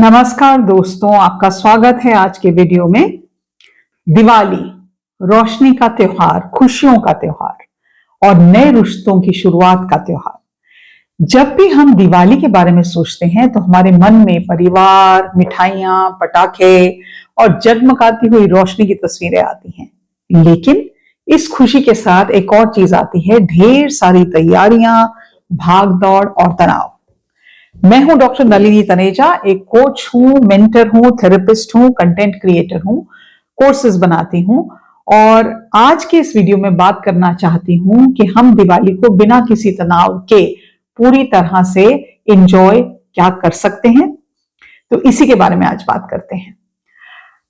नमस्कार दोस्तों, आपका स्वागत है आज के वीडियो में। दिवाली रोशनी का त्योहार, खुशियों का त्योहार और नए रिश्तों की शुरुआत का त्योहार। जब भी हम दिवाली के बारे में सोचते हैं तो हमारे मन में परिवार, मिठाइयां, पटाखे और जगमगाती हुई रोशनी की तस्वीरें आती हैं। लेकिन इस खुशी के साथ एक और चीज आती है, ढेर सारी तैयारियां, भाग दौड़ और तनाव। मैं हूं डॉक्टर नलिनी तनेजा, एक कोच हूं, मेंटर हूं, थेरेपिस्ट हूं, कंटेंट क्रिएटर हूं, कोर्सेज बनाती हूं। और आज के इस वीडियो में बात करना चाहती हूं कि हम दिवाली को बिना किसी तनाव के पूरी तरह से एंजॉय क्या कर सकते हैं। तो इसी के बारे में आज बात करते हैं।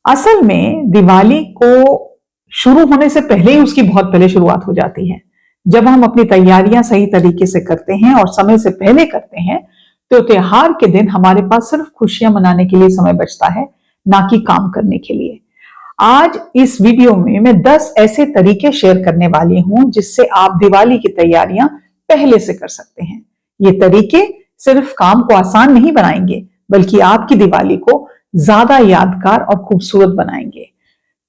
असल में दिवाली को शुरू होने से पहले ही उसकी बहुत पहले शुरुआत हो जाती है। जब हम अपनी तैयारियां सही तरीके से करते हैं और समय से पहले करते हैं तो त्योहार के दिन हमारे पास सिर्फ खुशियां मनाने के लिए समय बचता है, ना कि काम करने के लिए। आज इस वीडियो में मैं 10 ऐसे तरीके शेयर करने वाली हूं जिससे आप दिवाली की तैयारियां पहले से कर सकते हैं। ये तरीके सिर्फ काम को आसान नहीं बनाएंगे, बल्कि आपकी दिवाली को ज्यादा यादगार और खूबसूरत बनाएंगे।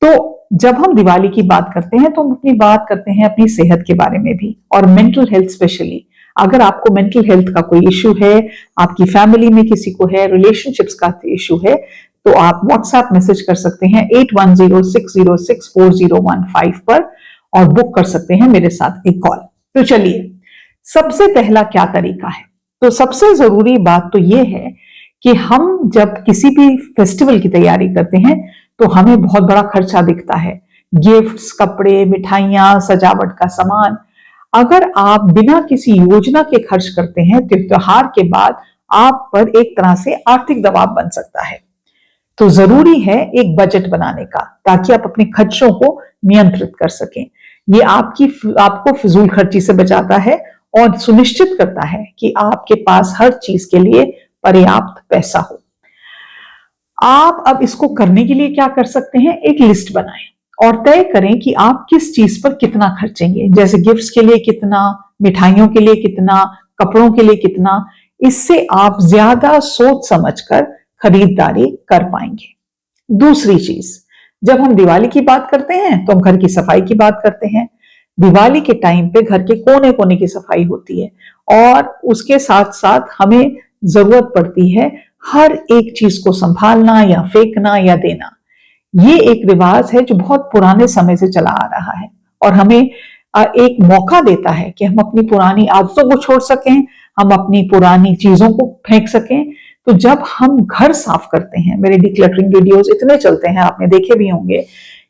तो जब हम दिवाली की बात करते हैं तो हम अपनी बात करते हैं अपनी सेहत के बारे में भी, और मेंटल हेल्थ स्पेशली। अगर आपको मेंटल हेल्थ का कोई इश्यू है, आपकी फैमिली में किसी को है, रिलेशनशिप्स का इश्यू है, तो आप व्हाट्सएप मैसेज कर सकते हैं 8106064015 पर और बुक कर सकते हैं मेरे साथ एक कॉल। तो चलिए, सबसे पहला क्या तरीका है? तो सबसे जरूरी बात तो यह है कि हम जब किसी भी फेस्टिवल की तैयारी करते हैं तो हमें बहुत बड़ा खर्चा दिखता है। गिफ्ट्स, कपड़े, मिठाइयां, सजावट का सामान। अगर आप बिना किसी योजना के खर्च करते हैं तो त्योहार के बाद आप पर एक तरह से आर्थिक दबाव बन सकता है। तो जरूरी है एक बजट बनाने का, ताकि आप अपने खर्चों को नियंत्रित कर सकें। ये आपको फिजूल खर्ची से बचाता है और सुनिश्चित करता है कि आपके पास हर चीज के लिए पर्याप्त पैसा हो। आप अब इसको करने के लिए क्या कर सकते हैं, एक लिस्ट बनाएं और तय करें कि आप किस चीज पर कितना खर्चेंगे। जैसे गिफ्ट्स के लिए कितना, मिठाइयों के लिए कितना, कपड़ों के लिए कितना। इससे आप ज्यादा सोच समझकर खरीदारी कर पाएंगे। दूसरी चीज, जब हम दिवाली की बात करते हैं तो हम घर की सफाई की बात करते हैं। दिवाली के टाइम पे घर के कोने कोने की सफाई होती है और उसके साथ साथ हमें जरूरत पड़ती है हर एक चीज को संभालना या फेंकना या देना। ये एक रिवाज है जो बहुत पुराने समय से चला आ रहा है और हमें एक मौका देता है कि हम अपनी पुरानी आदतों को छोड़ सकें, हम अपनी पुरानी चीजों को फेंक सकें। तो जब हम घर साफ करते हैं, मेरे डिक्लटरिंग वीडियोस इतने चलते हैं, आपने देखे भी होंगे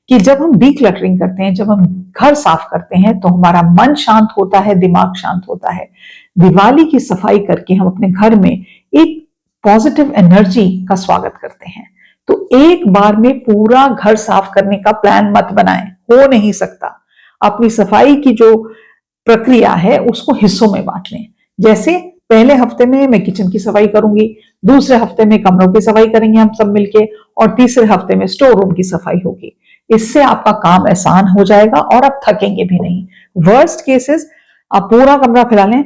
कि जब हम डिक्लटरिंग करते हैं, जब हम घर साफ करते हैं तो हमारा मन शांत होता है, दिमाग शांत होता है। दिवाली की सफाई करके हम अपने घर में एक पॉजिटिव एनर्जी का स्वागत करते हैं। तो एक बार में पूरा घर साफ करने का प्लान मत बनाएं, हो नहीं सकता। अपनी सफाई की जो प्रक्रिया है उसको हिस्सों में बांट लें। जैसे पहले हफ्ते में मैं किचन की सफाई करूंगी, दूसरे हफ्ते में कमरों की सफाई करेंगे हम सब मिलके, और तीसरे हफ्ते में स्टोर रूम की सफाई होगी। इससे आपका काम आसान हो जाएगा और आप थकेंगे भी नहीं। वर्स्ट केसेस, आप पूरा कमरा फैला लें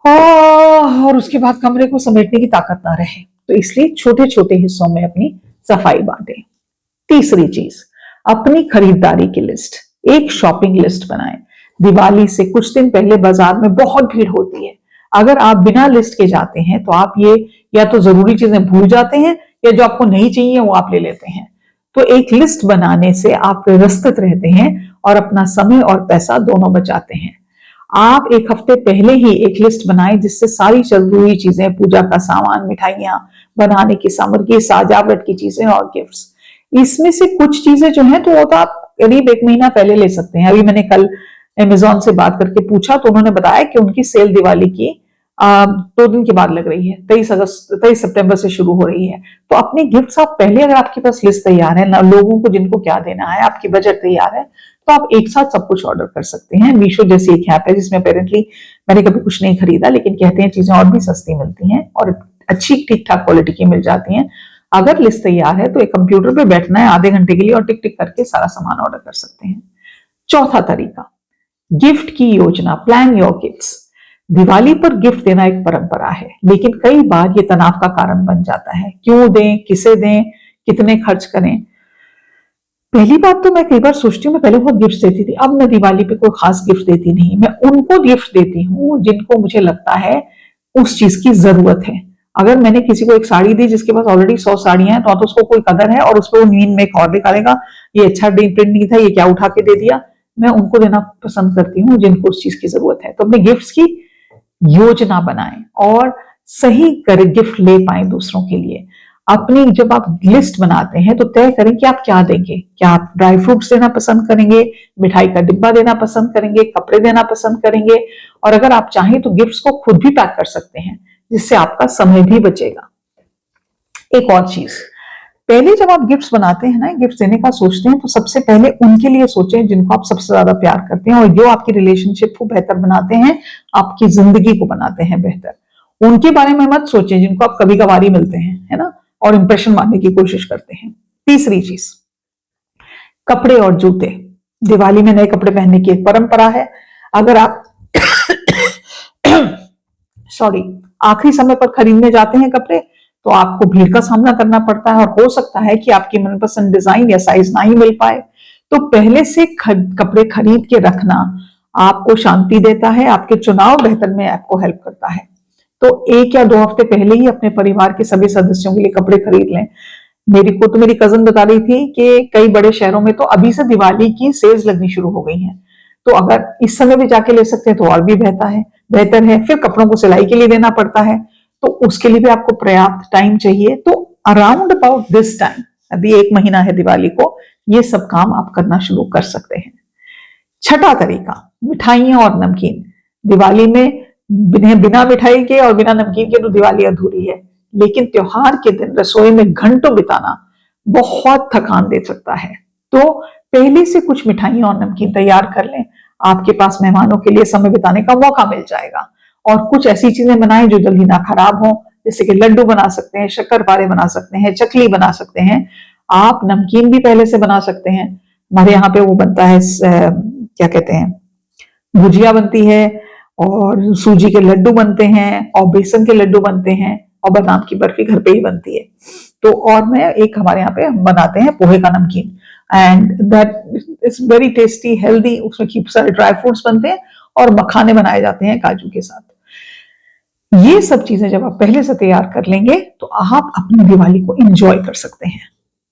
और उसके बाद कमरे को समेटने की ताकत ना रहे। तो इसलिए छोटे छोटे हिस्सों में अपनी सफाई बांटें। तीसरी चीज, अपनी खरीदारी की लिस्ट, एक शॉपिंग लिस्ट बनाएं। दिवाली से कुछ दिन पहले बाजार में बहुत भीड़ होती है। अगर आप बिना लिस्ट के जाते हैं तो आप ये या तो जरूरी चीजें भूल जाते हैं या जो आपको नहीं चाहिए वो आप ले लेते हैं। तो एक लिस्ट बनाने से आप व्यवस्थित रहते हैं और अपना समय और पैसा दोनों बचाते हैं। आप एक हफ्ते पहले ही एक लिस्ट बनाएं जिससे सारी जरूरी चीजें, पूजा का सामान, मिठाइयां, बनाने की सामग्री, सजावट की चीजें और गिफ्ट्स। इसमें से कुछ चीजें जो हैं तो वो तो आप करीब 1 महीना पहले ले सकते हैं। अभी मैंने कल अमेजोन से बात करके पूछा तो उन्होंने बताया कि उनकी सेल दिवाली की 2 दिन के बाद लग रही है, 23 सितंबर से शुरू हो रही है। तो अपने गिफ्ट्स आप पहले, अगर आपके पास लिस्ट तैयार है ना, लोगों को जिनको क्या देना है, आपकी बजट तैयार है, तो आप एक साथ सब कुछ ऑर्डर कर सकते हैं। मीशो जैसी एक ऐप है जिसमें अपेरेंटली, मैंने कभी कुछ नहीं खरीदा, लेकिन कहते हैं चीजें और भी सस्ती मिलती हैं और अच्छी ठीक ठाक क्वालिटी की मिल जाती हैं। अगर लिस्ट तैयार है तो एक कंप्यूटर पे बैठना है आधे घंटे के लिए और टिक टिक करके सारा सामान ऑर्डर कर सकते हैं। चौथा तरीका, गिफ्ट की योजना, प्लान योर गिफ्ट्स। दिवाली पर गिफ्ट देना एक परंपरा है, लेकिन कई बार ये तनाव का कारण बन जाता है। क्यों दें, किसे दें, कितने खर्च करें। पहली बात तो मैं कई बार सोचती हूँ, मैं पहले बहुत गिफ्ट देती थी, अब मैं दिवाली पे कोई खास गिफ्ट देती नहीं। मैं उनको गिफ्ट देती हूँ जिनको मुझे लगता है उस चीज की जरूरत है। अगर मैंने किसी को एक साड़ी दी जिसके पास ऑलरेडी 100 साड़ियां हैं, तो उसको कोई कदर है और उस पर वो नींद में एक और निकालेगा, ये अच्छा प्रिंट नहीं था, ये क्या उठा के दे दिया। मैं उनको देना पसंद करती हूँ जिनको उस चीज की जरूरत है। तो अपने गिफ्ट की योजना बनाएं और सही कर गिफ्ट ले पाए दूसरों के लिए। अपनी जब आप लिस्ट बनाते हैं तो तय करें कि आप क्या देंगे। क्या आप ड्राई फ्रूट्स देना पसंद करेंगे, मिठाई का डिब्बा देना पसंद करेंगे, कपड़े देना पसंद करेंगे, और अगर आप चाहें तो गिफ्ट्स को खुद भी पैक कर सकते हैं, जिससे आपका समय भी बचेगा। एक और चीज, पहले जब आप गिफ्ट्स बनाते हैं ना, गिफ्ट देने का सोचते हैं, तो सबसे पहले उनके लिए सोचें जिनको आप सबसे ज्यादा प्यार करते हैं और जो आपकी रिलेशनशिप को बेहतर बनाते हैं, आपकी जिंदगी को बनाते हैं बेहतर। उनके बारे में मत सोचें जिनको आप कभी कभार मिलते हैं, है ना, और इंप्रेशन मारने की कोशिश करते हैं। तीसरी चीज, कपड़े और जूते। दिवाली में नए कपड़े पहनने की एक परंपरा है। अगर आप सॉरी आखिरी समय पर खरीदने जाते हैं कपड़े, तो आपको भीड़ का सामना करना पड़ता है और हो सकता है कि आपकी मनपसंद डिजाइन या साइज ना ही मिल पाए। तो पहले से कपड़े खरीद के रखना आपको शांति देता है, आपके चुनाव बेहतर में आपको हेल्प करता है। तो 1 या 2 हफ्ते पहले ही अपने परिवार के सभी सदस्यों के लिए कपड़े खरीद लें। मेरी कजन बता रही थी कि कई बड़े शहरों में तो अभी से दिवाली की सेल्स लगनी शुरू हो गई हैं। तो अगर इस समय भी जाके ले सकते हैं तो और भी बेहतर है। फिर कपड़ों को सिलाई के लिए देना पड़ता है, तो उसके लिए भी आपको पर्याप्त टाइम चाहिए। तो अराउंड अबाउट दिस टाइम, अभी 1 महीना है दिवाली को, ये सब काम आप करना शुरू कर सकते हैं। छठा तरीका, मिठाइयां और नमकीन। दिवाली में बिना मिठाई के और बिना नमकीन के तो दिवाली अधूरी है, लेकिन त्योहार के दिन रसोई में घंटों बिताना बहुत थकान दे सकता है। तो पहले से कुछ मिठाइयां और नमकीन तैयार कर लें, आपके पास मेहमानों के लिए समय बिताने का मौका मिल जाएगा। और कुछ ऐसी चीजें बनाएं जो जल्दी ना खराब हो, जैसे कि लड्डू बना सकते हैं, शक्करपारे बना सकते हैं, चकली बना सकते हैं। आप नमकीन भी पहले से बना सकते हैं। हमारे यहाँ पे वो बनता है, क्या कहते हैं, भुजिया बनती है, और सूजी के लड्डू बनते हैं, और बेसन के लड्डू बनते हैं, और बादाम की बर्फी घर पे ही बनती है। तो और मैं एक हमारे यहाँ पे बनाते हैं पोहे का नमकीन, and that is very tasty, healthy. उसमें खूब सारे ड्राई फ्रूट्स बनते हैं और मखाने बनाए जाते हैं काजू के साथ। ये सब चीजें जब आप पहले से तैयार कर लेंगे तो आप अपनी दिवाली को एंजॉय कर सकते हैं।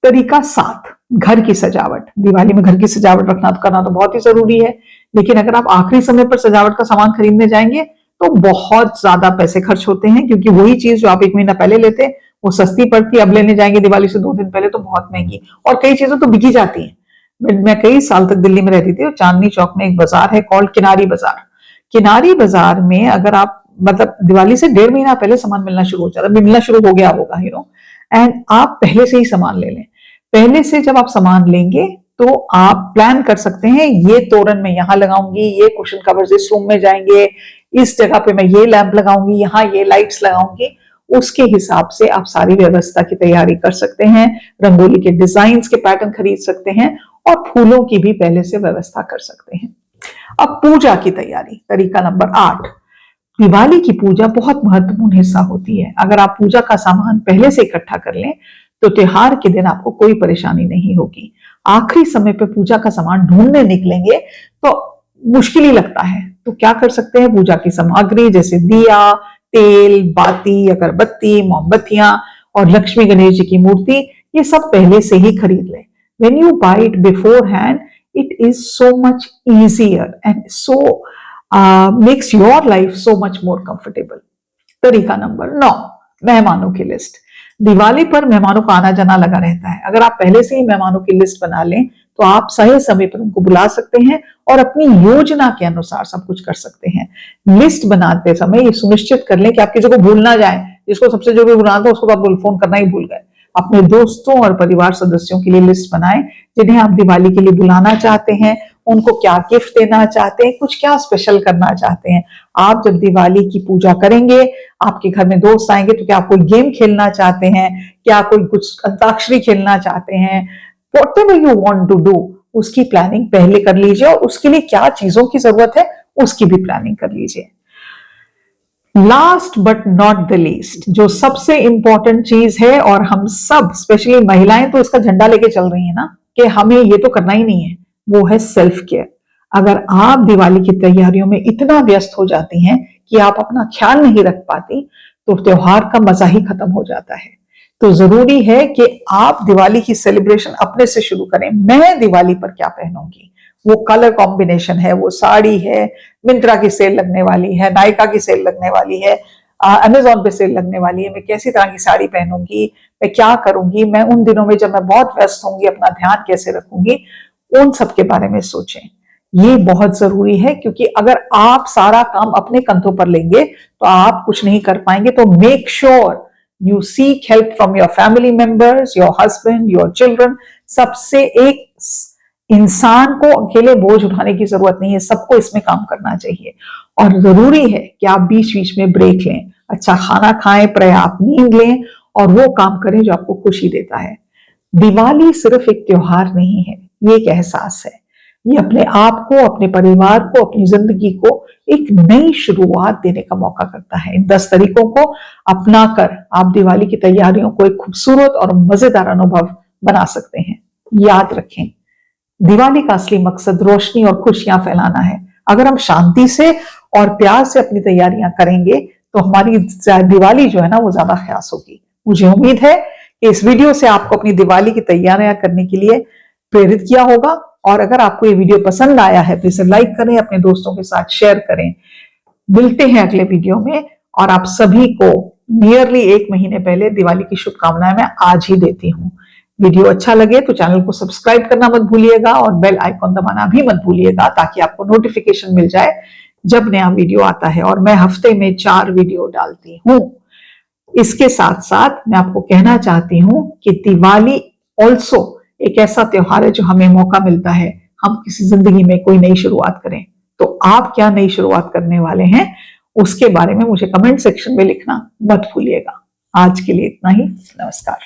तरीका 7, घर की सजावट। दिवाली में घर की सजावट करना तो बहुत ही जरूरी है, लेकिन अगर आप आखिरी समय पर सजावट का सामान खरीदने जाएंगे तो बहुत ज्यादा पैसे खर्च होते हैं, क्योंकि वही चीज जो आप 1 महीना पहले लेते वो सस्ती पड़ती, अब लेने जाएंगे दिवाली से 2 दिन पहले तो बहुत महंगी, और कई चीजें तो बिकी जाती हैं। मैं कई साल तक दिल्ली में रहती थी, और चांदनी चौक में एक बाजार है कॉल्ड किनारी बाजार। किनारी बाजार में अगर आप मतलब दिवाली से 1.5 महीना पहले सामान मिलना शुरू हो जाता है, मिलना शुरू हो गया होगा, एंड आप पहले से ही सामान ले लें। पहले से जब आप सामान लेंगे तो आप प्लान कर सकते हैं, ये तोरण मैं यहाँ लगाऊंगी, ये कुशन कवर्स इस रूम में जाएंगे, इस जगह पे मैं ये लैंप लगाऊंगी, यहाँ ये लाइट्स लगाऊंगी। उसके हिसाब से आप सारी व्यवस्था की तैयारी कर सकते हैं, रंगोली के डिजाइन्स के पैटर्न खरीद सकते हैं, और फूलों की भी पहले से व्यवस्था कर सकते हैं। अब पूजा की तैयारी, तरीका नंबर 8। दिवाली की पूजा बहुत महत्वपूर्ण हिस्सा होती है। अगर आप पूजा का सामान पहले से इकट्ठा कर लें तो त्योहार के दिन आपको कोई परेशानी नहीं होगी। आखिरी समय पे पूजा का सामान ढूंढने निकलेंगे तो मुश्किल ही लगता है। तो क्या कर सकते हैं, पूजा की सामग्री जैसे दिया, तेल, बाती, अगरबत्ती, मोमबत्तियां और लक्ष्मी गणेश जी की मूर्ति, ये सब पहले से ही खरीद लें। When you buy it beforehand, it is so much easier and so makes your life so much more comfortable. तरीका नंबर 9, मेहमानों की लिस्ट। दिवाली पर मेहमानों का आना जाना लगा रहता है। अगर आप पहले से ही मेहमानों की लिस्ट बना लें तो आप सही समय पर उनको बुला सकते हैं और अपनी योजना के अनुसार सब कुछ कर सकते हैं। लिस्ट बनाते समय ये सुनिश्चित कर लें कि आप किसी को भूल ना जाए। जिसको सबसे जरूरी बुलाना था उसको तो आप फोन करना ही भूल गए। अपने दोस्तों और परिवार सदस्यों के लिए लिस्ट बनाएं जिन्हें आप दिवाली के लिए बुलाना चाहते हैं, उनको क्या गिफ्ट देना चाहते हैं, कुछ क्या स्पेशल करना चाहते हैं। आप जब दिवाली की पूजा करेंगे, आपके घर में दोस्त आएंगे तो क्या आप कोई गेम खेलना चाहते हैं, क्या कोई कुछ अंताक्षरी खेलना चाहते हैं, whatever you want to do, उसकी प्लानिंग पहले कर लीजिए और उसके लिए क्या चीजों की जरूरत है उसकी भी प्लानिंग कर लीजिए। Last but not the least, जो सबसे इंपॉर्टेंट चीज है और हम सब स्पेशली महिलाएं तो इसका झंडा लेके चल रही है ना कि हमें ये तो करना ही नहीं है, वो है सेल्फ केयर। अगर आप दिवाली की तैयारियों में इतना व्यस्त हो जाती हैं कि आप अपना ख्याल नहीं रख पाती तो त्योहार का मजा ही खत्म हो जाता है। तो जरूरी है कि आप दिवाली की सेलिब्रेशन अपने से शुरू करें। मैं दिवाली पर क्या पहनूंगी, वो कलर कॉम्बिनेशन है, वो साड़ी है, मिंत्रा की सेल लगने वाली है, नायका की सेल लगने वाली है, अमेजोन पे सेल लगने वाली है, मैं कैसी तरह की साड़ी पहनूंगी, मैं क्या करूंगी, मैं उन दिनों में जब मैं बहुत व्यस्त होंगी अपना ध्यान कैसे रखूंगी, उन सब के बारे में सोचें। ये बहुत जरूरी है क्योंकि अगर आप सारा काम अपने कंधों पर लेंगे तो आप कुछ नहीं कर पाएंगे। तो make sure you seek help from your family members, your husband, your children. सबसे एक इंसान को अकेले बोझ उठाने की जरूरत नहीं है, सबको इसमें काम करना चाहिए। और जरूरी है कि आप बीच बीच में ब्रेक लें, अच्छा खाना खाएं, पर्याप्त नींद लें और वो काम करें जो आपको खुशी देता है। दिवाली सिर्फ एक त्योहार नहीं है, ये एक एहसास है। ये अपने आप को, अपने परिवार को, अपनी जिंदगी को एक नई शुरुआत देने का मौका करता है। इन 10 तरीकों को अपनाकर आप दिवाली की तैयारियों को एक खूबसूरत और मजेदार अनुभव बना सकते हैं। याद रखें, दिवाली का असली मकसद रोशनी और खुशियां फैलाना है। अगर हम शांति से और प्यार से अपनी तैयारियां करेंगे तो हमारी दिवाली जो है ना वो ज्यादा खास होगी। मुझे उम्मीद है कि इस वीडियो से आपको अपनी दिवाली की तैयारियां करने के लिए प्रेरित किया होगा। और अगर आपको ये वीडियो पसंद आया है तो इसे लाइक करें, अपने दोस्तों के साथ शेयर करें। मिलते हैं अगले वीडियो में और आप सभी को नियरली 1 महीने पहले दिवाली की शुभकामनाएं मैं आज ही देती हूँ। वीडियो अच्छा लगे तो चैनल को सब्सक्राइब करना मत भूलिएगा और बेल आइकॉन दबाना भी मत भूलिएगा ताकि आपको नोटिफिकेशन मिल जाए जब नया वीडियो आता है। और मैं हफ्ते में 4 वीडियो डालती हूँ। इसके साथ साथ मैं आपको कहना चाहती हूँ कि दिवाली ऑल्सो एक ऐसा त्योहार है जो हमें मौका मिलता है हम किसी जिंदगी में कोई नई शुरुआत करें। तो आप क्या नई शुरुआत करने वाले हैं उसके बारे में मुझे कमेंट सेक्शन में लिखना मत भूलिएगा। आज के लिए इतना ही। नमस्कार।